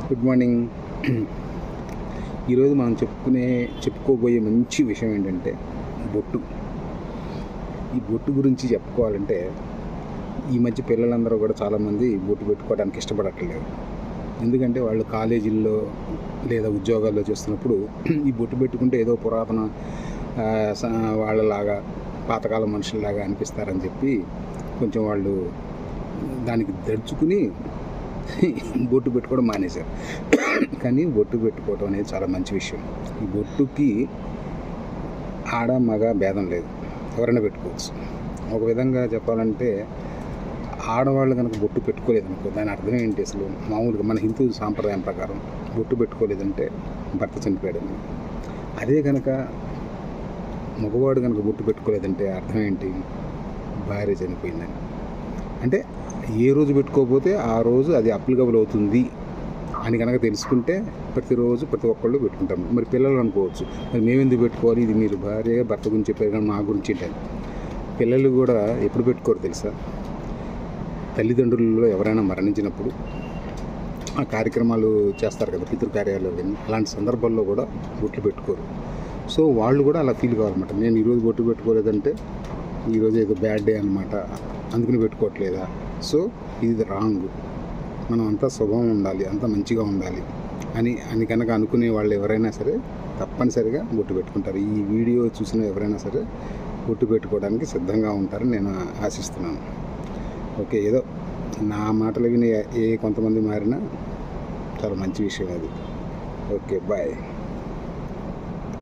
Good morning. ఈరోజు మనం చెప్పుకోబోయే మంచి విషయం ఏంటంటే బొట్టు. ఈ బొట్టు గురించి చెప్పుకోవాలంటే ఈ మధ్య పిల్లలందరూ కూడా చాలామంది బొట్టు పెట్టుకోవడానికి ఇష్టపడట్లేదు. ఎందుకంటే వాళ్ళు కాలేజీల్లో లేదా ఉద్యోగాల్లో చేస్తున్నప్పుడు ఈ బొట్టు పెట్టుకుంటే ఏదో పురాతన వాళ్ళలాగా పాతకాలం మనుషుల్లాగా అనిపిస్తారని చెప్పి కొంచెం వాళ్ళు దానికి దడుచుకుని బొట్టు పెట్టుకోవడం మానేశారు. కానీ బొట్టు పెట్టుకోవడం అనేది చాలా మంచి విషయం. ఈ బొట్టుకి ఆడ మగ భేదం లేదు, ఎవరైనా పెట్టుకోవచ్చు. ఒక విధంగా చెప్పాలంటే ఆడవాళ్ళు కనుక బొట్టు పెట్టుకోలేదనుకో దాని అర్థం ఏంటి? అసలు మామూలుగా మన హిందూ సాంప్రదాయం ప్రకారం బొట్టు పెట్టుకోలేదంటే భర్త చనిపోయాడని. అదే కనుక మగవాడు కనుక బొట్టు పెట్టుకోలేదంటే అర్థం ఏంటి? భార్య చనిపోయిందని. అంటే ఏ రోజు పెట్టుకోకపోతే ఆ రోజు అది అప్లికబుల్ అవుతుంది అని కనుక తెలుసుకుంటే ప్రతిరోజు ప్రతి ఒక్కళ్ళు పెట్టుకుంటాం. మరి పిల్లలు అనుకోవచ్చు, మరి మేమెందుకు పెట్టుకోవాలి? ఇది మీరు భార్య భర్త గురించి చెప్పారు కానీ మా గురించి ఏంటని. పిల్లలు కూడా ఎప్పుడు పెట్టుకోరు తెలుసా? తల్లిదండ్రులలో ఎవరైనా మరణించినప్పుడు ఆ కార్యక్రమాలు చేస్తారు కదా, పితృకార్యాలు అవన్నీ. అలాంటి సందర్భాల్లో కూడా బొట్లు పెట్టుకోరు. సో వాళ్ళు కూడా అలా ఫీల్ కావాలన్నమాట. నేను ఈరోజు బొట్టు పెట్టుకోలేదంటే ఈరోజు ఏదో బ్యాడ్ డే అనమాట, అందుకని పెట్టుకోవట్లేదా? సో ఇది రాంగ్. మనం అంతా శుభం ఉండాలి, అంతా మంచిగా ఉండాలి అని కనుక అనుకునే వాళ్ళు ఎవరైనా సరే తప్పనిసరిగా బొట్టు పెట్టుకుంటారు. ఈ వీడియో చూసిన ఎవరైనా సరే బొట్టు పెట్టుకోవడానికి సిద్ధంగా ఉంటారని నేను ఆశిస్తున్నాను. ఓకే, ఏదో నా మాటలు విని కొంతమంది మారినా చాలా మంచి విషయం అది. Okay, bye.